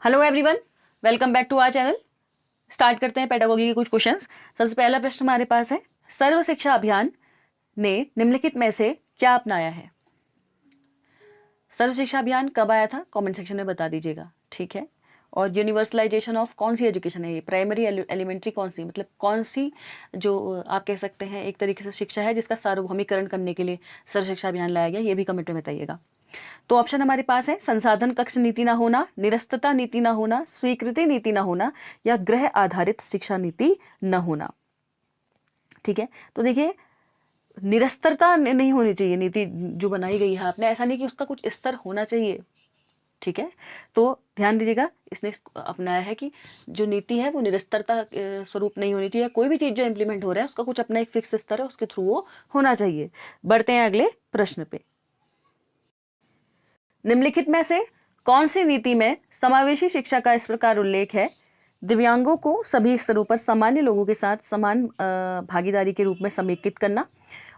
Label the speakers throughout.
Speaker 1: Hello everyone, welcome back to our channel. Start करते हैं pedagogy के कुछ क्वेश्चंस। सबसे पहला प्रश्न हमारे पास है, सर्व शिक्षा अभियान ने निम्नलिखित में से क्या अपनाया है? सर्व शिक्षा अभियान कब आया था? कमेंट सेक्शन में बता दीजिएगा, ठीक है। और यूनिवर्सलाइजेशन ऑफ कौन सी एजुकेशन है ये? प्राइमरी, एलिमेंट्री, कौन सी, मतलब कौन सी जो आप कह सकते हैं एक तरीके से शिक्षा है जिसका सार्वभौमिकरण करने के लिए सर्व शिक्षा अभियान लाया गया, ये भी कमेंट में बताइएगा। तो ऑप्शन हमारे पास है, संसाधन कक्ष नीति ना होना, निरस्तता नीति ना होना, स्वीकृति नीति ना होना, या ग्रह आधारित शिक्षा नीति न होना। ठीक है, तो देखिए निरस्तरता नहीं होनी चाहिए नीति जो बनाई गई है आपने, ऐसा नहीं कि उसका कुछ स्तर होना चाहिए। ठीक है, तो ध्यान दीजिएगा, इसने अपनाया है कि जो नीति है वो निरस्तरता स्वरूप नहीं होनी चाहिए। कोई भी चीज जो इंप्लीमेंट हो रहा है उसका कुछ अपना एक फिक्स स्तर है, उसके थ्रू वो होना चाहिए। बढ़ते हैं अगले प्रश्न पे। निम्नलिखित में से कौन सी नीति में समावेशी शिक्षा का इस प्रकार उल्लेख है, दिव्यांगों को सभी स्तरों पर सामान्य लोगों के साथ समान भागीदारी के रूप में समेकित करना,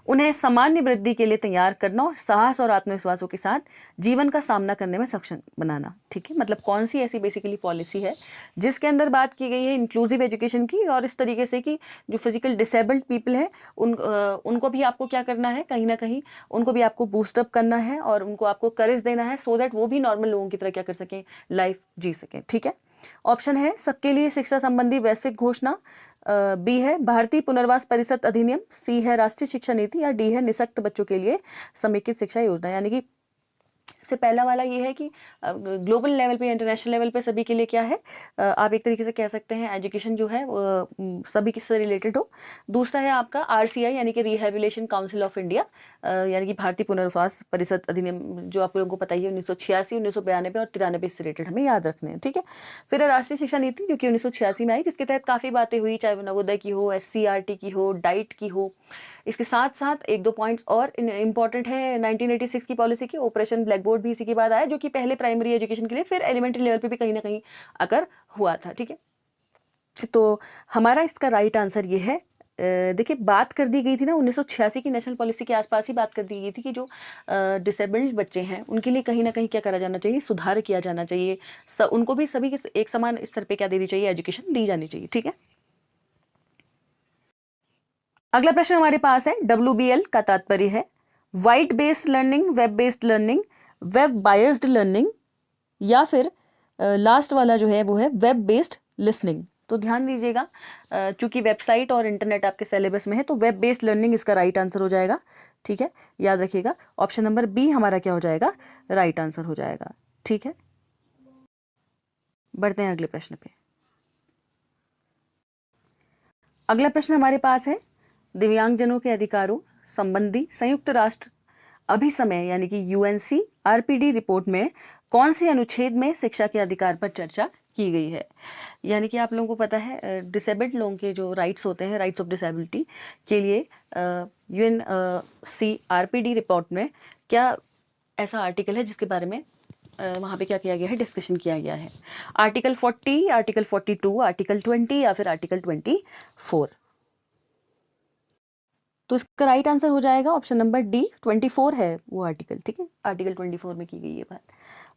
Speaker 1: उन्हें सामान्य वृद्धि के लिए तैयार करना और साहस और आत्मविश्वासों के साथ जीवन का सामना करने में सक्षम बनाना। ठीक है, मतलब कौन सी ऐसी बेसिकली पॉलिसी है जिसके अंदर बात की गई है इंक्लूसिव एजुकेशन की, और इस तरीके से कि जो फिजिकल डिसेबल्ड पीपल है उनको भी आपको क्या करना है, कहीं ना कहीं उनको भी आपको बूस्टअप करना है और उनको आपको करेज देना है, सो दैट वो भी नॉर्मल लोगों की तरह क्या कर सकें, लाइफ जी सकें। ठीक है, ऑप्शन है सबके लिए शिक्षा संबंधी वैश्विक घोषणा, बी है भारतीय पुनर्वास परिषद अधिनियम, सी है राष्ट्रीय शिक्षा नीति, या डी है निःशक्त बच्चों के लिए समेकित शिक्षा योजना। यानी कि सबसे पहला वाला ये है कि ग्लोबल लेवल पे, इंटरनेशनल लेवल पे सभी के लिए क्या है, आप एक तरीके से कह सकते हैं एजुकेशन जो है सभी किससे रिलेटेड हो। दूसरा है आपका आरसीआई यानी कि रिहेबिलिटेशन काउंसिल ऑफ इंडिया, यानी कि भारतीय पुनर्वास परिषद अधिनियम, जो आप लोगों को पता ही है 1986, 1992 और 93 से रिलेटेड हमें याद रखने हैं। ठीक है, फिर राष्ट्रीय शिक्षा नीति जो कि 1986 में आई, जिसके तहत काफ़ी बातें हुई, चाहे वो नवोदय की हो, एससीईआरटी की हो, डाइट की हो। इसके साथ साथ एक दो पॉइंट्स और इंपॉर्टेंट है 1986 की पॉलिसी की, ऑपरेशन ब्लैक बोर्ड भी इसी के बाद आया, जो कि पहले प्राइमरी एजुकेशन के लिए, फिर एलिमेंट्री लेवल पे भी कहीं ना कहीं आकर हुआ था। ठीक है, तो हमारा इसका राइट आंसर ये है। देखिए बात कर दी गई थी ना 1986 की नेशनल पॉलिसी के आसपास ही बात कर दी गई थी कि जो डिसेबल्ड बच्चे हैं उनके लिए कहीं ना कहीं क्या करा जाना चाहिए, सुधार किया जाना चाहिए, उनको भी सभी के एक समान स्तर पे क्या देनी चाहिए, एजुकेशन दी जानी चाहिए। ठीक है, अगला प्रश्न हमारे पास है, WBL का तात्पर्य है white based learning, web based learning, web biased learning, या फिर लास्ट वाला जो है वो है वेब बेस्ड लिसनिंग। तो ध्यान दीजिएगा, चूंकि वेबसाइट और इंटरनेट आपके सिलेबस में है तो वेब बेस्ड लर्निंग इसका राइट आंसर हो जाएगा। ठीक है, याद रखिएगा ऑप्शन नंबर बी हमारा क्या हो जाएगा, राइट आंसर हो जाएगा। ठीक है, बढ़ते हैं अगले प्रश्न पे। अगला प्रश्न हमारे पास है, दिव्यांगजनों के अधिकारों संबंधी संयुक्त राष्ट्र अभिसमय यानी कि यूएनसी आरपीडी रिपोर्ट में कौन से अनुच्छेद में शिक्षा के अधिकार पर चर्चा की गई है? यानी कि आप लोगों को पता है डिसेबल्ड लोगों के जो राइट्स होते हैं, राइट्स ऑफ डिसेबिलिटी के लिए यूएन सी आरपीडी रिपोर्ट में क्या ऐसा आर्टिकल है जिसके बारे में वहाँ पे क्या किया गया है, डिस्कशन किया गया है? आर्टिकल 40, आर्टिकल 42, आर्टिकल 20, या फिर आर्टिकल 24? तो इसका राइट आंसर हो जाएगा ऑप्शन नंबर डी, 24 है वो आर्टिकल। ठीक है, आर्टिकल 24 में की गई ये बात।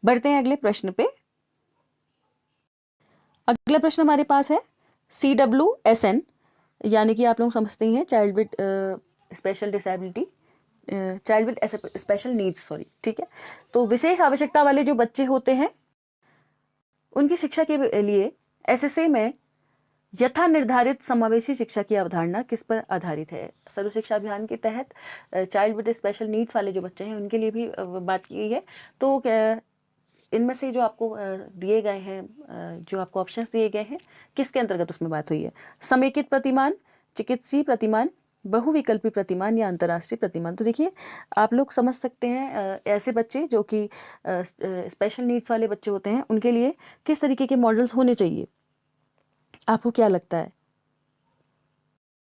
Speaker 1: बढ़ते हैं अगले प्रश्न पे। अगला प्रश्न हमारे पास है, CWSN यानी कि आप लोग समझते ही हैं child with special disability, child with special needs, sorry. ठीक है, तो विशेष आवश्यकता वाले जो बच्चे होते हैं उनकी शिक्षा के लिए SSA में यथा निर्धारित समावेशी शिक्षा की अवधारणा किस पर आधारित है? सर्व शिक्षा अभियान के तहत चाइल्ड विद स्पेशल नीड्स वाले जो बच्चे हैं उनके लिए भी बात की गई है। तो इनमें से जो आपको दिए गए हैं, जो आपको ऑप्शंस दिए गए हैं, किसके अंतर्गत उसमें बात हुई है? समेकित प्रतिमान, चिकित्सीय प्रतिमान, बहुविकल्पी प्रतिमान, या अंतर्राष्ट्रीय प्रतिमान? तो देखिए आप लोग समझ सकते हैं ऐसे बच्चे जो कि स्पेशल नीड्स वाले बच्चे होते हैं उनके लिए किस तरीके के मॉडल्स होने चाहिए, आपको क्या लगता है?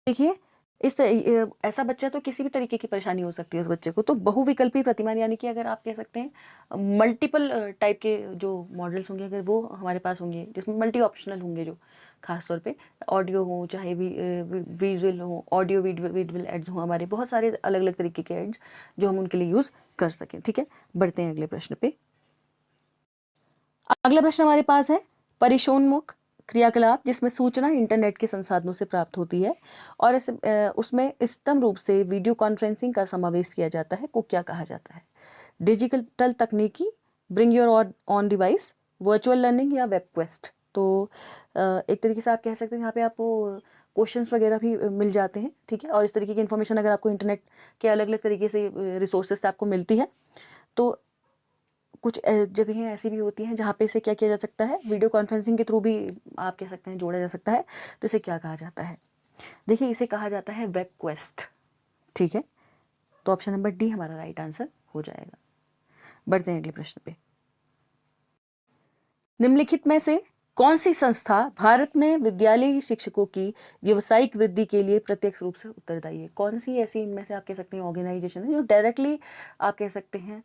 Speaker 1: देखिए ऐसा बच्चा तो किसी भी तरीके की परेशानी हो सकती है उस बच्चे को, तो बहुविकल्पी प्रतिमान यानी कि अगर आप कह सकते हैं मल्टीपल टाइप के जो मॉडल्स होंगे, अगर वो हमारे पास होंगे जिसमें मल्टी ऑप्शनल होंगे, जो खास तौर पे ऑडियो हो, चाहे भी विजुअल हो, ऑडियो विजुअल एड्स हो, हमारे बहुत सारे अलग अलग तरीके के एड्स जो हम उनके लिए यूज़ कर सकें। ठीक है, बढ़ते हैं अगले प्रश्न पे। अगला प्रश्न हमारे पास है, परिशोन्मुख क्रियाकलाप जिसमें सूचना इंटरनेट के संसाधनों से प्राप्त होती है और उसमें इष्टतम रूप से वीडियो कॉन्फ्रेंसिंग का समावेश किया जाता है को क्या कहा जाता है? डिजिटल तकनीकी, bring your on device, virtual learning या वेब क्वेस्ट। तो एक तरीके से आप कह सकते हैं यहाँ पे आपको क्वेश्चंस वगैरह भी मिल जाते हैं, ठीक है। और इस तरीके की इन्फॉर्मेशन अगर आपको इंटरनेट के अलग अलग तरीके से रिसोर्सेज से आपको मिलती है तो कुछ जगहें ऐसी भी होती हैं जहाँ पे इसे क्या किया जा सकता है, वीडियो कॉन्फ्रेंसिंग के थ्रू भी आप कह सकते हैं जोड़ा जा सकता है। तो इसे क्या कहा जाता है? देखिए इसे कहा जाता है वेब क्वेस्ट, ठीक है। तो ऑप्शन नंबर डी हमारा राइट आंसर हो जाएगा। बढ़ते हैं अगले प्रश्न पे। निम्नलिखित में से कौन सी संस्था भारत में विद्यालयी शिक्षकों की व्यावसायिक वृद्धि के लिए प्रत्यक्ष रूप से उत्तरदायी है? कौन सी ऐसी इनमें से आप कह सकते हैं ऑर्गेनाइजेशन है जो डायरेक्टली आप कह सकते हैं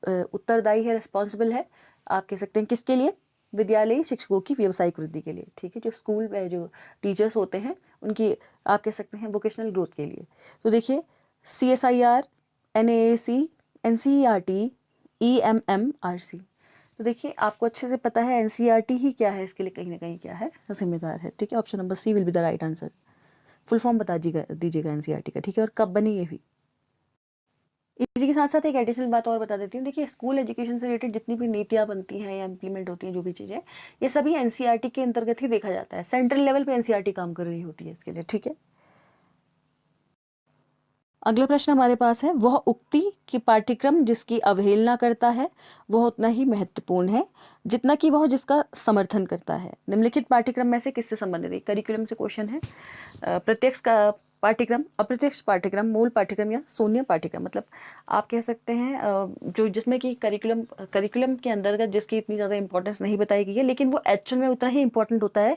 Speaker 1: उत्तरदायी है, रिस्पॉन्सिबल है, आप कह सकते हैं किसके लिए? विद्यालयी शिक्षकों की व्यावसायिक वृद्धि के लिए, ठीक है। जो स्कूल में जो टीचर्स होते हैं उनकी आप कह सकते हैं वोकेशनल ग्रोथ के लिए। तो देखिए CSIR, NAAC, NCERT, EMMRC। तो देखिए आपको अच्छे से पता है NCERT ही क्या है, इसके लिए कहीं ना कहीं क्या है, जिम्मेदार है, ठीक है। Option number C will be the right answer. Full form बता दीजिएगा NCERT का, ठीक है, और कब बनी ये भी। इसी के साथ साथ एक एडिशनल बात और बता देती हूँ। देखिए स्कूल एजुकेशन से रिलेटेड जितनी भी नीतियाँ बनती हैं या इम्प्लीमेंट होती हैं, जो भी चीज़ें, ये सभी NCERT के अंतर्गत ही देखा जाता है। सेंट्रल लेवल पे NCERT काम कर रही होती है इसके लिए, ठीक है। अगला प्रश्न हमारे पास है, वह उक्ति कि पाठ्यक्रम जिसकी अवहेलना करता है वह उतना ही महत्वपूर्ण है जितना कि वह जिसका समर्थन करता है। निम्नलिखित पाठ्यक्रम में से किससे संबंधित है? करिकुलम से क्वेश्चन है। प्रत्यक्ष का पाठ्यक्रम, अप्रत्यक्ष पाठ्यक्रम, मूल पाठ्यक्रम या शून्य पाठ्यक्रम, मतलब आप कह सकते हैं जो जिसमें कि करिकुलम के अंतर्गत जिसकी इतनी ज़्यादा इंपॉर्टेंस नहीं बताई गई है, लेकिन वो एक्चुअल में उतना ही इंपॉर्टेंट होता है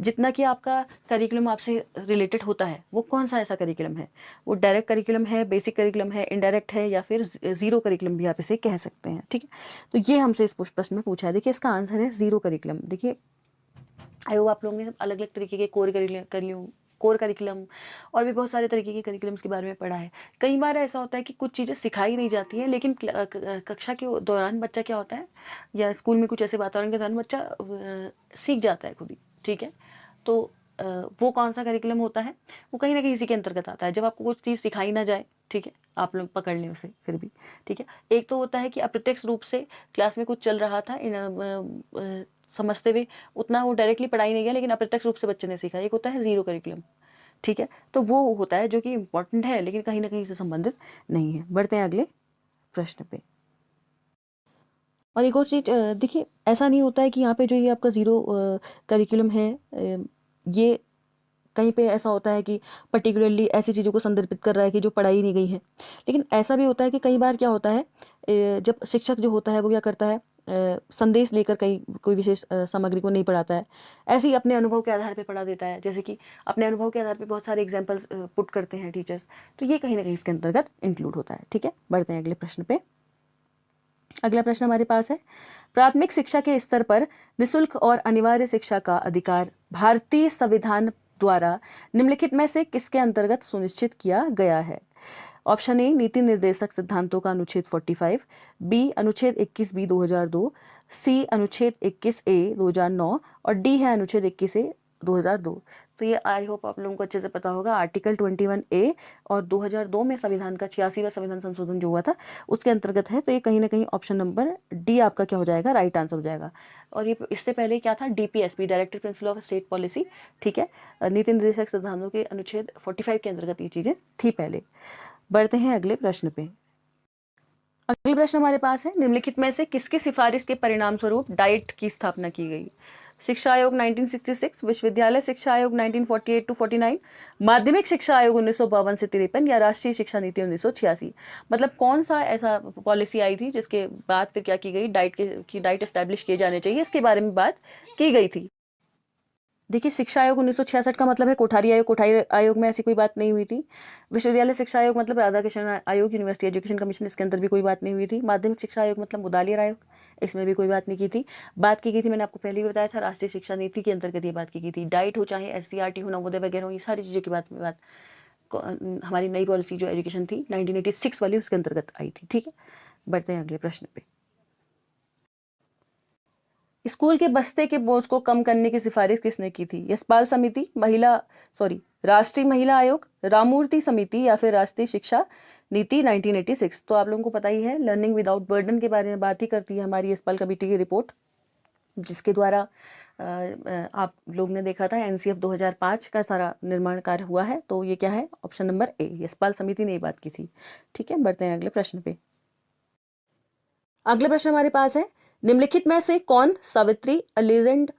Speaker 1: जितना कि आपका करिकुलम आपसे रिलेटेड होता है। वो कौन सा ऐसा करिकुलम है? वो डायरेक्ट करिकुलम है, बेसिक करिकुलम है, इनडायरेक्ट है, या फिर जीरो करिकुलम भी आप इसे कह सकते हैं, ठीक है। तो ये हमसे इस प्रश्न में पूछा है। देखिए इसका आंसर है जीरो करिकुलम। देखिए आई होप आप लोगों ने अलग अलग तरीके के कोर करिकुलम और भी बहुत सारे तरीके के करिकुलम्स के बारे में पढ़ा है। कई बार ऐसा होता है कि कुछ चीज़ें सिखाई नहीं जाती हैं, लेकिन कक्षा के दौरान बच्चा क्या होता है, या स्कूल में कुछ ऐसे वातावरण के दौरान बच्चा सीख जाता है खुद ही, ठीक है। तो वो कौन सा करिकुलम होता है? वो कहीं ना कहीं इसी के अंतर्गत आता है, जब आपको कुछ चीज़ सिखाई ना जाए, ठीक है, आप लोग पकड़ लें उसे फिर भी, ठीक है। एक तो होता है कि अप्रत्यक्ष रूप से क्लास में कुछ चल रहा था, समझते हुए उतना वो डायरेक्टली पढ़ाई नहीं गया, लेकिन अप्रत्यक्ष रूप से बच्चे ने सीखा। एक होता है जीरो करिकुलम, ठीक है। तो वो होता है जो कि इंपॉर्टेंट है लेकिन कहीं ना कहीं से संबंधित नहीं है। बढ़ते हैं अगले प्रश्न पे। और एक और चीज देखिए, ऐसा नहीं होता है कि यहाँ पे जो ये आपका जीरो करिकुलम है, ये कहीं पे ऐसा होता है कि पर्टिकुलरली ऐसी चीज़ों को संदर्भित कर रहा है कि जो पढ़ाई नहीं गई है। लेकिन ऐसा भी होता है कि कई बार क्या होता है, जब शिक्षक जो होता है वो क्या करता है, संदेश लेकर कहीं कोई विशेष सामग्री को नहीं पढ़ाता है, ऐसे ही अपने अनुभव के आधार पर पढ़ा देता है। जैसे कि अपने अनुभव के आधार पर बहुत सारे एग्जाम्पल्स पुट करते हैं टीचर्स, तो ये कहीं ना कहीं इसके अंतर्गत इंक्लूड होता है, ठीक है। बढ़ते हैं अगले प्रश्न पे। अगला प्रश्न हमारे पास है, प्राथमिक शिक्षा के स्तर पर निशुल्क और अनिवार्य शिक्षा का अधिकार भारतीय संविधान द्वारा निम्नलिखित में से किसके अंतर्गत सुनिश्चित किया गया है? ऑप्शन ए नीति निर्देशक सिद्धांतों का अनुच्छेद 45, बी अनुच्छेद 21B 2002, सी अनुच्छेद 21A 2009 और डी है अनुच्छेद 21A 2002। तो ये आई होप आप लोगों को अच्छे से पता होगा। आर्टिकल 21A और 2002 में संविधान का 86वां संविधान संशोधन जो हुआ था उसके अंतर्गत है। तो ये कहीं ना कहीं ऑप्शन नंबर डी आपका क्या हो जाएगा, राइट आंसर हो जाएगा। और ये इससे पहले क्या था, DPSP, directive principle of state policy, ठीक है, नीति निर्देशक सिद्धांतों के अनुच्छेद 45 के अंतर्गत ये चीज़ें थी पहले। बढ़ते हैं अगले प्रश्न पे। अगले प्रश्न हमारे पास है, निम्नलिखित में से किसकी सिफारिश के परिणाम स्वरूप डाइट की स्थापना की गई? शिक्षा आयोग 1966, विश्वविद्यालय शिक्षा आयोग 1948 टू 49, माध्यमिक शिक्षा आयोग 1952 से 53 या राष्ट्रीय शिक्षा नीति 1986। मतलब कौन सा ऐसा पॉलिसी आई थी जिसके बाद फिर क्या की गई, डाइट एस्टैब्लिश किए जाने चाहिए, इसके बारे में बात की गई थी। देखिए शिक्षा आयोग 1966 का मतलब है कोठारी आयोग। कोठारी आयोग में ऐसी कोई बात नहीं हुई थी। विश्वविद्यालय शिक्षा आयोग मतलब राधाकृष्णन आयोग, यूनिवर्सिटी एजुकेशन कमीशन, इसके अंदर भी कोई बात नहीं हुई थी। माध्यमिक शिक्षा आयोग मतलब मुदालियर आयोग, इसमें भी कोई बात नहीं की थी। बात की गई थी, मैंने आपको पहले भी बताया था, राष्ट्रीय शिक्षा नीति के अंतर्गत ये बात की गई थी। डाइट हो चाहे SCRT हो, नवोदय वगैरह हो, ये सारी चीज़ों की बात हमारी नई पॉलिसी जो एजुकेशन थी 1986 वाली, उसके अंतर्गत आई थी, ठीक है। बढ़ते हैं अगले प्रश्न पे। स्कूल के बस्ते के बोझ को कम करने की सिफारिश किसने की थी? यशपाल समिति, राष्ट्रीय महिला आयोग, राममूर्ति समिति या फिर राष्ट्रीय शिक्षा नीति 1986। तो आप लोगों को पता ही है, लर्निंग विदाउट बर्डन के बारे में बात ही करती है हमारी यशपाल कमेटी की रिपोर्ट, जिसके द्वारा आप लोग ने देखा था एनसीएफ 2005 का सारा निर्माण कार्य हुआ है। तो ये क्या है? ऑप्शन नंबर ए, यशपाल समिति ने ये बात की थी। ठीक है, बढ़ते हैं अगले प्रश्न पे। अगला प्रश्न हमारे पास है, निम्नलिखित में से कौन सावित्री अ लीजेंड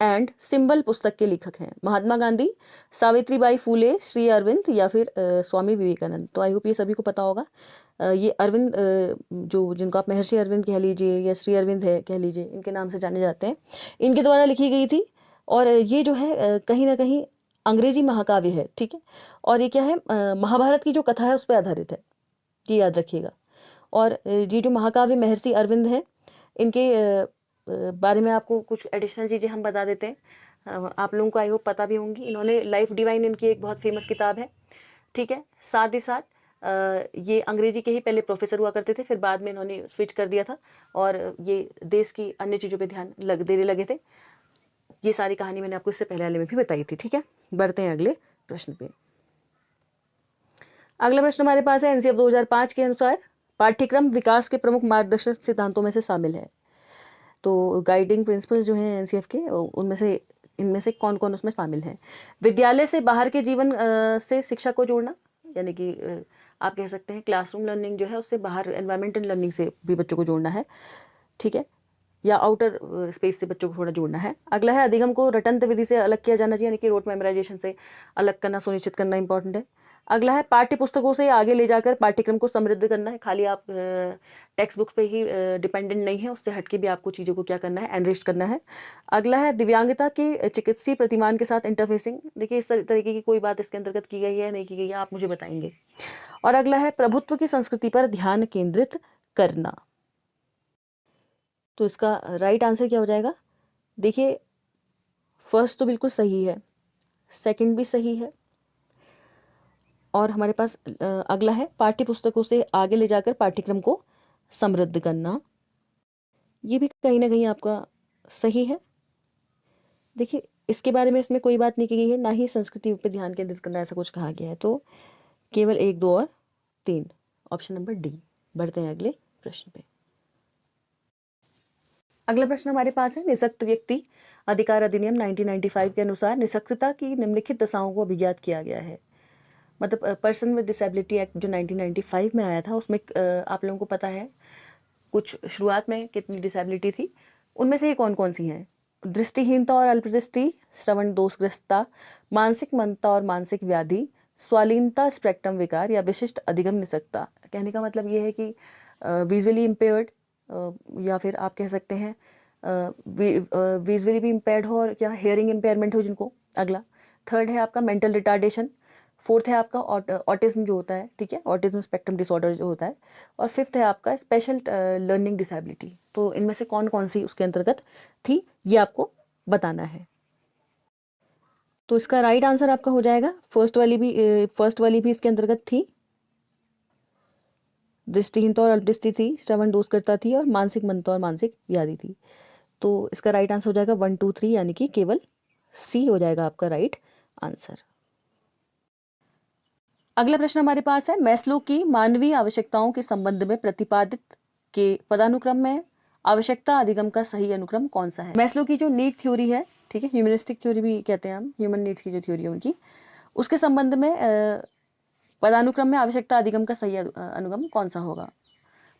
Speaker 1: एंड सिंबल पुस्तक के लेखक हैं? महात्मा गांधी, सावित्रीबाई फूले, श्री अरविंद या फिर स्वामी विवेकानंद। तो आई होप ये सभी को पता होगा। ये अरविंद, जो जिनको आप महर्षि अरविंद कह लीजिए या श्री अरविंद है कह लीजिए, इनके नाम से जाने जाते हैं, इनके द्वारा लिखी गई थी। और ये जो है कहीं ना कहीं अंग्रेजी महाकाव्य है। ठीक है, और ये क्या है? महाभारत की जो कथा है उस पर आधारित है, ये याद रखिएगा। और ये जो महाकाव्य महर्षि अरविंद है, इनके बारे में आपको कुछ एडिशनल चीज़ें हम बता देते हैं। आप लोगों को आई होप पता भी होंगी। इन्होंने लाइफ डिवाइन, इनकी एक बहुत फेमस किताब है। ठीक है, साथ ही साथ ये अंग्रेजी के ही पहले प्रोफेसर हुआ करते थे, फिर बाद में इन्होंने स्विच कर दिया था और ये देश की अन्य चीज़ों पे ध्यान देने लगे थे। ये सारी कहानी मैंने आपको इससे पहले वाले में भी बताई थी। ठीक है, बढ़ते हैं अगले प्रश्न पे। अगला प्रश्न हमारे पास है, एनसीएफ 2005 के अनुसार पाठ्यक्रम विकास के प्रमुख मार्गदर्शक सिद्धांतों में से शामिल है। तो गाइडिंग प्रिंसिपल्स जो हैं एनसीएफ के, उनमें से इनमें से कौन कौन उसमें शामिल हैं? विद्यालय से बाहर के जीवन से शिक्षा को जोड़ना, यानी कि आप कह सकते हैं क्लासरूम लर्निंग जो है उससे बाहर एनवायरमेंटल लर्निंग से भी बच्चों को जोड़ना है। ठीक है, या आउटर स्पेस से बच्चों को थोड़ा जोड़ना है। अगला है, अधिगम को रटंत विधि से अलग किया जाना चाहिए, यानी कि रोट मेमोराइजेशन से अलग करना सुनिश्चित करना इंपॉर्टेंट है। अगला है, पाठ्य पुस्तकों से आगे ले जाकर पाठ्यक्रम को समृद्ध करना है। खाली आप टेक्स्ट बुक्स पे ही डिपेंडेंट नहीं है, उससे हटके भी आपको चीज़ों को क्या करना है? एनरिच करना है। अगला है, दिव्यांगता के चिकित्सीय प्रतिमान के साथ इंटरफेसिंग। देखिए, इस तरीके की कोई बात इसके अंतर्गत की गई है नहीं की गई है, आप मुझे बताएंगे। और अगला है, प्रभुत्व की संस्कृति पर ध्यान केंद्रित करना। तो इसका राइट आंसर क्या हो जाएगा? देखिए, फर्स्ट तो बिल्कुल सही है, सेकंड भी सही है, और हमारे पास अगला है, पाठ्य पुस्तकों से आगे ले जाकर पाठ्यक्रम को समृद्ध करना। ये भी कहीं ना कहीं आपका सही है। देखिए, इसके बारे में इसमें कोई बात नहीं की गई है, ना ही संस्कृति पे ध्यान केंद्रित करना ऐसा कुछ कहा गया है। तो केवल 1, 2 और 3, ऑप्शन नंबर डी। बढ़ते हैं अगले प्रश्न पे। अगला प्रश्न हमारे पास है, निःशक्त व्यक्ति अधिकार अधिनियम 1995 के अनुसार निःशक्तता की निम्नलिखित दशाओं को अभिज्ञात किया गया है। मतलब पर्सन विद डिसेबिलिटी एक्ट जो 1995 में आया था, उसमें आप लोगों को पता है कुछ शुरुआत में कितनी डिसेबिलिटी थी, उनमें से ये कौन कौन सी हैं? दृष्टिहीनता और अल्पदृष्टि, श्रवण दोषग्रस्तता, मानसिक मंदता और मानसिक व्याधि, स्वालीनता स्पेक्ट्रम विकार या विशिष्ट अधिगम निःशक्तता। कहने का मतलब ये है कि विजुअली इम्पेयर्ड, या फिर आप कह सकते हैं विजुअली भी इम्पेयर्ड हो और या हेयरिंग इम्पेयरमेंट हो जिनको। अगला, थर्ड है आपका मेंटल रिटार्डेशन, फोर्थ है आपका ऑटिज्म जो होता है, ठीक है, ऑटिज्म स्पेक्ट्रम डिसऑर्डर जो होता है, और फिफ्थ है आपका स्पेशल लर्निंग डिसेबिलिटी। तो इनमें से कौन कौन सी उसके अंतर्गत थी, ये आपको बताना है। तो इसका राइट आंसर आपका हो जाएगा, फर्स्ट वाली भी इसके अंतर्गत थी। दृष्टिहीनता और अल्पदृष्टि थी, श्रवण दोषकर्ता थी, और मानसिक मंदता और मानसिक व्याधि थी। तो इसका राइट आंसर हो जाएगा 1, 2, 3, यानी कि केवल सी हो जाएगा आपका राइट आंसर। अगला प्रश्न हमारे पास है, मैस्लो की मानवीय आवश्यकताओं के संबंध में प्रतिपादित के पदानुक्रम में आवश्यकता अधिगम का सही अनुक्रम कौन सा है? मैस्लो की जो नीड थ्योरी है, ठीक है, ह्यूमनिस्टिक थ्योरी भी कहते हैं हम, ह्यूमन नीड्स की जो थ्योरी है उनकी, उसके संबंध में पदानुक्रम में आवश्यकता अधिगम का सही अनुगम कौन सा होगा?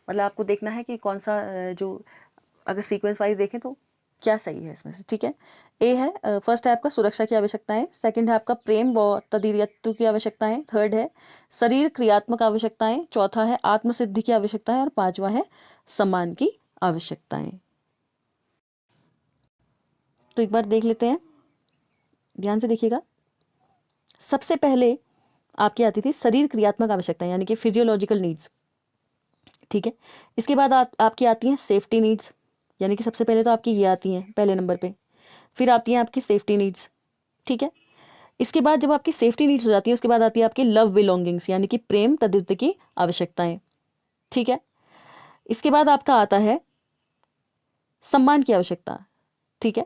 Speaker 1: मतलब आपको देखना है कि कौन सा जो, अगर सीक्वेंस वाइज देखें तो क्या सही है इसमें से। ठीक है, ए है, फर्स्ट है आपका सुरक्षा की आवश्यकताएं, सेकंड है आपका प्रेम व तदीयत्व की आवश्यकताएं, थर्ड है शरीर क्रियात्मक आवश्यकताएं, चौथा है आत्मसिद्धि की आवश्यकताएं, और पांचवा है सम्मान की आवश्यकताएं। तो एक बार देख लेते हैं, ध्यान से देखिएगा। सबसे पहले आपकी आती थी शरीर क्रियात्मक आवश्यकताएं, यानी कि फिजियोलॉजिकल नीड्स। ठीक है, इसके बाद आपकी आती हैं सेफ्टी नीड्स, यानी कि सबसे पहले तो आपकी ये आती हैं पहले नंबर पे, फिर आती हैं आपकी सेफ्टी नीड्स। ठीक है, इसके बाद जब आपकी सेफ्टी नीड्स हो जाती है, उसके बाद आती है आपकी लव बिलोंगिंग्स, यानी कि प्रेम तदित्व की आवश्यकताएं। ठीक है, इसके बाद आपका आता है सम्मान की आवश्यकता, ठीक है,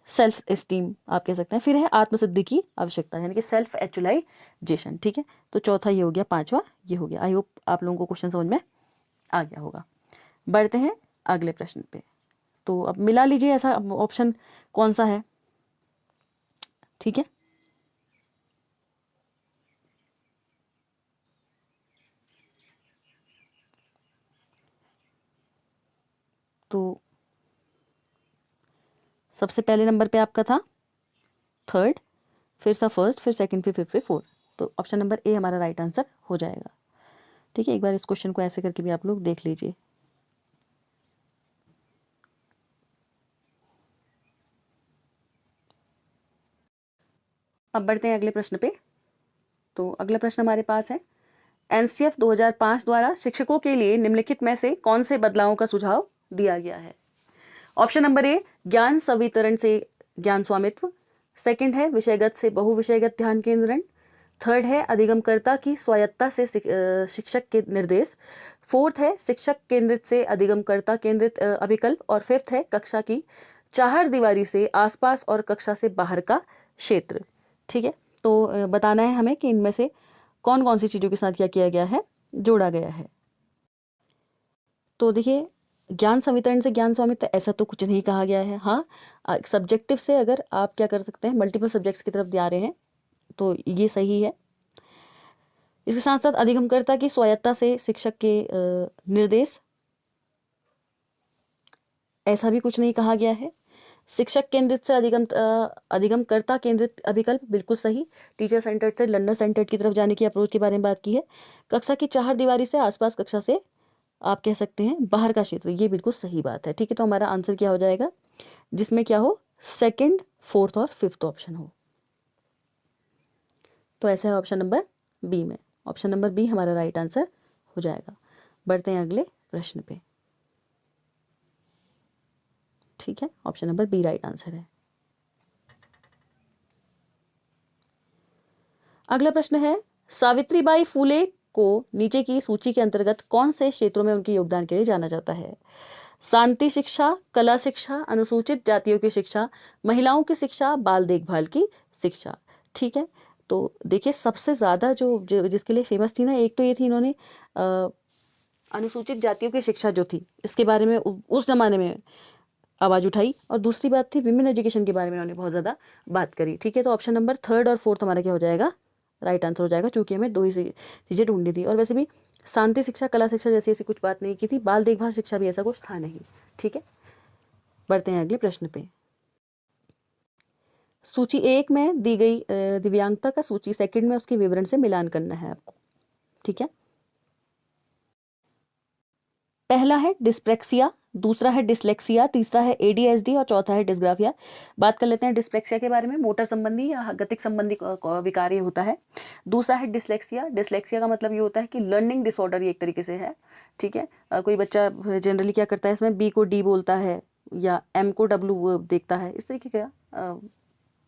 Speaker 1: सेल्फ एस्टीम आप कह सकते हैं। फिर है आत्मसिद्धि की आवश्यकता, यानी कि सेल्फ एक्चुअलाइजेशन। ठीक है, तो चौथा ये हो गया, पांचवा ये हो गया। आई होप आप लोगों को क्वेश्चन समझ में आ गया होगा। बढ़ते हैं अगले प्रश्न पे। तो अब मिला लीजिए ऐसा ऑप्शन कौन सा है। ठीक है, तो सबसे पहले नंबर पे आपका था थर्ड, फिर था फर्स्ट, फिर सेकंड, फिर फिफ्थ, फिर फोर्थ। तो ऑप्शन नंबर ए हमारा राइट आंसर हो जाएगा। ठीक है, एक बार इस क्वेश्चन को ऐसे करके भी आप लोग देख लीजिए। अब बढ़ते हैं अगले प्रश्न पे। तो अगला प्रश्न हमारे पास है, एनसीएफ 2005 द्वारा शिक्षकों के लिए निम्नलिखित में से कौन से बदलावों का सुझाव दिया गया है। ऑप्शन नंबर ए, ज्ञान संवितरण से ज्ञान स्वामित्व। सेकंड है विषयगत से बहुविषयगत ध्यान केंद्रण। थर्ड है अधिगमकर्ता की स्वायत्तता से शिक्षक के निर्देश। फोर्थ है शिक्षक केंद्रित से अधिगमकर्ता केंद्रित अभिकल्प। और फिफ्थ है कक्षा की चार दीवारी से आसपास और कक्षा से बाहर का क्षेत्र। ठीक है, तो बताना है हमें कि इनमें से कौन कौन सी चीज़ों के साथ क्या किया गया है, जोड़ा गया है। तो देखिए, ज्ञान संवितरण से ज्ञान स्वामित्व ऐसा तो कुछ नहीं कहा गया है। हाँ, सब्जेक्टिव से अगर आप क्या कर सकते हैं, मल्टीपल सब्जेक्ट्स की तरफ जा रहे हैं तो ये सही है। इसके साथ साथ अधिगमकर्ता की स्वायत्तता से शिक्षक के निर्देश, ऐसा भी कुछ नहीं कहा गया है। शिक्षक केंद्रित से अधिगमकर्ता केंद्रित अभिकल्प, बिल्कुल सही। टीचर सेंटर्ड से लर्नर सेंटर्ड की तरफ जाने की अप्रोच के बारे में बात की है। कक्षा की चार दीवारी से आसपास कक्षा से आप कह सकते हैं बाहर का क्षेत्र, ये बिल्कुल सही बात है। ठीक है, तो हमारा आंसर क्या हो जाएगा, जिसमें क्या हो, सेकंड, फोर्थ और फिफ्थ ऑप्शन हो। तो ऐसा है ऑप्शन नंबर बी में। ऑप्शन नंबर बी हमारा राइट आंसर हो जाएगा। बढ़ते हैं अगले प्रश्न पे। ठीक है, option number B right answer है। अगला प्रश्न है, सावित्रीबाई फूले को नीचे की सूची के अंतर्गत कौन से क्षेत्रों में उनके योगदान के लिए जाना जाता है। शांति शिक्षा, कला शिक्षा, अनुसूचित जातियों की शिक्षा, महिलाओं की शिक्षा, बाल देखभाल की शिक्षा। ठीक है, तो देखिए सबसे ज़्यादा जो जिसके लिए फेमस थी ना, एक तो ये थी, इन्होंने अनुसूचित जातियों की शिक्षा जो थी इसके बारे में उस जमाने में आवाज़ उठाई, और दूसरी बात थी विमेन एजुकेशन के बारे में उन्होंने बहुत ज़्यादा बात करी। ठीक है, तो ऑप्शन नंबर थर्ड और फोर्थ हमारा क्या हो जाएगा, राइट आंसर हो जाएगा, क्योंकि हमें दो ही चीज़ें ढूंढनी थी। और वैसे भी शांति शिक्षा, कला शिक्षा जैसी ऐसी कुछ बात नहीं की थी, बाल देखभाल शिक्षा भी ऐसा कुछ था नहीं। ठीक है, बढ़ते हैं अगले प्रश्न पे। सूची एक में दी गई दिव्यांगता का सूची सेकंड में उसके विवरण से मिलान करना है आपको। ठीक है, पहला है डिस्प्रेक्सिया, दूसरा है डिसलेक्सिया, तीसरा है एडीएचडी और चौथा है डिस्ग्राफिया। बात कर लेते हैं डिस्प्रेक्सिया के बारे में। मोटर संबंधी या गतिक संबंधी विकार ये होता है। दूसरा है डिसलेक्सिया। डिसलेक्सिया का मतलब ये होता है कि लर्निंग डिसऑर्डर, ये एक तरीके से है। ठीक है, कोई बच्चा जनरली क्या करता है, इसमें बी को डी बोलता है या एम को डब्ल्यू देखता है, इस तरीके का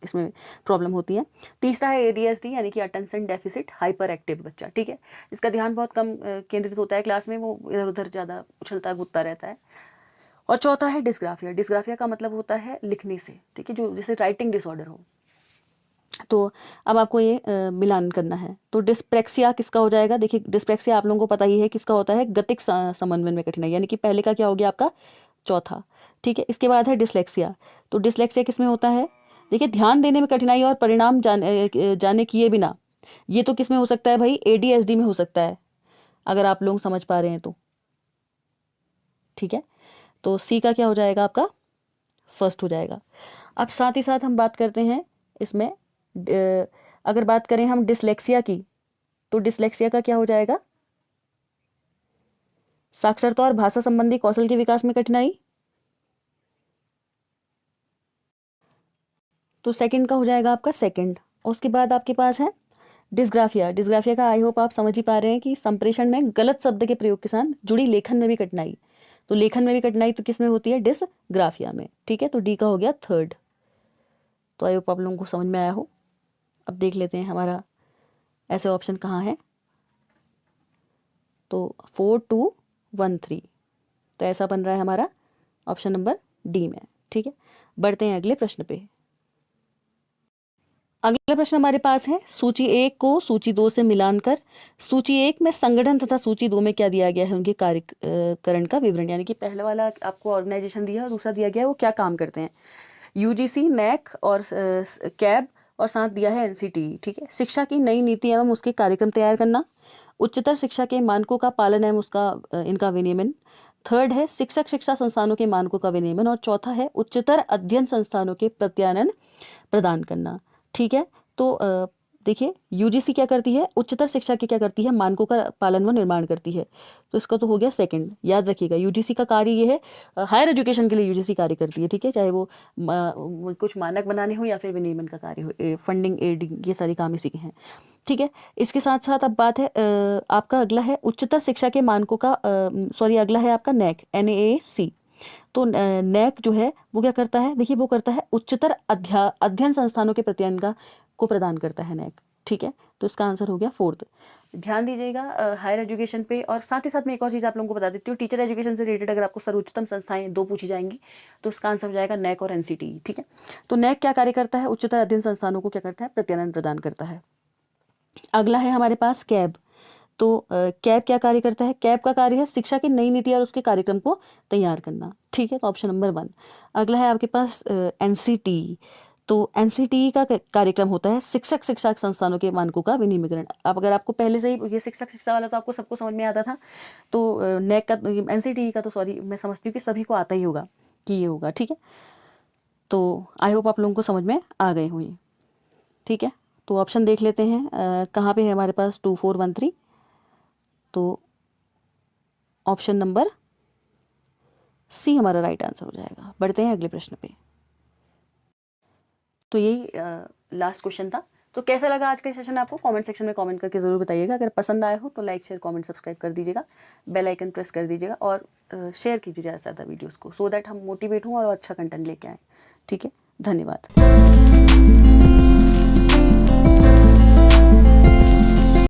Speaker 1: इसमें प्रॉब्लम होती है। तीसरा है एडीएचडी, यानी कि अटेंशन डेफिसिट हाइपर एक्टिव बच्चा। ठीक है, इसका ध्यान बहुत कम केंद्रित होता है क्लास में, वो इधर उधर ज़्यादा उछलता कूदता रहता है। और चौथा है डिस्ग्राफिया। डिस्ग्राफिया का मतलब होता है लिखने से, ठीक है, जो जैसे राइटिंग डिसऑर्डर हो। तो अब आपको ये मिलान करना है। तो डिस्प्रेक्सिया किसका हो जाएगा, देखिए डिस्प्रेक्सिया आप लोगों को पता ही है किसका होता है, गतिक समन्वय में कठिनाई, यानी कि पहले का क्या हो गया आपका, चौथा। ठीक है, इसके बाद है डिसलेक्सिया। तो डिसलेक्सिया किस में होता है, देखिए ध्यान देने में कठिनाई और परिणाम जाने किए बिना, ये तो किस में हो सकता है भाई, एडीएचडी में हो सकता है, अगर आप लोग समझ पा रहे हैं तो। ठीक है, तो सी का क्या हो जाएगा आपका, फर्स्ट हो जाएगा। अब साथ ही साथ हम बात करते हैं इसमें, अगर बात करें हम डिसलेक्सिया की, तो डिसलेक्सिया का क्या हो जाएगा, साक्षरता और भाषा संबंधी कौशल के विकास में कठिनाई। तो सेकंड का हो जाएगा आपका सेकंड। और उसके बाद आपके पास है डिस्ग्राफिया। डिस्ग्राफिया का आई होप आप समझ ही पा रहे हैं कि संप्रेषण में गलत शब्द के प्रयोग के साथ जुड़ी लेखन में भी कठिनाई। तो लेखन में भी कठिनाई तो किस में होती है, डिस्ग्राफिया में। ठीक है, तो डी का हो गया थर्ड। तो आई होप आप लोगों को समझ में आया हो। अब देख लेते हैं हमारा ऐसे ऑप्शन कहाँ है। तो 4 2 1 3, तो ऐसा बन रहा है हमारा ऑप्शन नंबर डी में। ठीक है, बढ़ते हैं अगले प्रश्न पे। अगला प्रश्न हमारे पास है, सूची 1 को सूची 2 से मिलान कर सूची 1 में संगठन तथा सूची 2 में क्या दिया गया है, उनके कार्यकरण का विवरण। यानी कि पहला वाला आपको ऑर्गेनाइजेशन दिया है और दूसरा दिया गया है वो क्या काम करते हैं। यूजीसी, नैक और कैब और साथ दिया है एनसीटी। ठीक है, शिक्षा की नई नीति एवं उसके कार्यक्रम तैयार करना, उच्चतर शिक्षा के मानकों का पालन एवं उसका इनका विनियमन। थर्ड है शिक्षक शिक्षा संस्थानों के मानकों का विनियमन और चौथा है उच्चतर अध्ययन संस्थानों के प्रत्यानयन प्रदान करना। ठीक है, तो देखिए यूजीसी क्या करती है, उच्चतर शिक्षा की क्या करती है, मानकों का पालन व निर्माण करती है। तो इसका तो हो गया सेकंड, याद रखिएगा यूजीसी का कार्य ये है, हायर एजुकेशन के लिए यूजीसी कार्य करती है। ठीक है, चाहे वो कुछ मानक बनाने हो या फिर विनियमन का कार्य हो, फंडिंग, एडिंग, ये सारे काम इसी के हैं। ठीक है, इसके साथ साथ अब बात है आपका अगला है उच्चतर शिक्षा के मानकों का, सॉरी अगला है आपका नैक, NAAC। तो नैक जो है वो क्या करता है, देखिए वो करता है उच्चतर अध्ययन संस्थानों के प्रत्यायन को प्रदान करता है नैक। ठीक है, तो इसका आंसर हो गया फोर्थ। ध्यान दीजिएगा हायर एजुकेशन पे। और साथ ही साथ मैं एक और चीज़ आप लोगों को बता देती हूँ, टीचर एजुकेशन से रिलेटेड अगर आपको सर्वोच्चतम संस्थाएं 2 पूछी जाएंगी तो इसका आंसर हो जाएगा नैक और एनसीटी। ठीक है, तो नैक क्या कार्य करता है, उच्चतर अध्ययन संस्थानों को क्या करता है, प्रत्यायन प्रदान करता है। अगला है हमारे पास कैब। तो कैब क्या कार्य करता है, कैब का कार्य है शिक्षा की नई नीति और उसके कार्यक्रम को तैयार करना। ठीक है, तो ऑप्शन नंबर 1। अगला है आपके पास एनसीटी। तो एनसीटी का कार्यक्रम होता है शिक्षक शिक्षा संस्थानों के मानकों का विनियमीकरण। अब अगर आपको पहले से ही ये शिक्षक शिक्षा वाला तो आपको सबको समझ में आता था, तो नेक का, एनसीटी का तो सॉरी मैं समझती हूँ कि सभी को आता ही होगा कि ये होगा। ठीक है, तो आई होप आप लोगों को समझ में आ गए होंगे। ठीक है, तो ऑप्शन देख लेते हैं कहाँ पे है हमारे पास 2413। तो ऑप्शन नंबर सी हमारा राइट आंसर हो जाएगा। बढ़ते हैं अगले प्रश्न पे। तो यही लास्ट क्वेश्चन था। तो कैसा लगा आज का सेशन आपको, कमेंट सेक्शन में कमेंट करके ज़रूर बताइएगा। अगर पसंद आया हो तो लाइक शेयर कमेंट सब्सक्राइब कर दीजिएगा, बेल आइकन प्रेस कर दीजिएगा और शेयर कीजिए ज़्यादा से ज़्यादा वीडियोज़ को, सो दैट हम मोटिवेट हों और अच्छा कंटेंट लेके आएँ। ठीक है, धन्यवाद।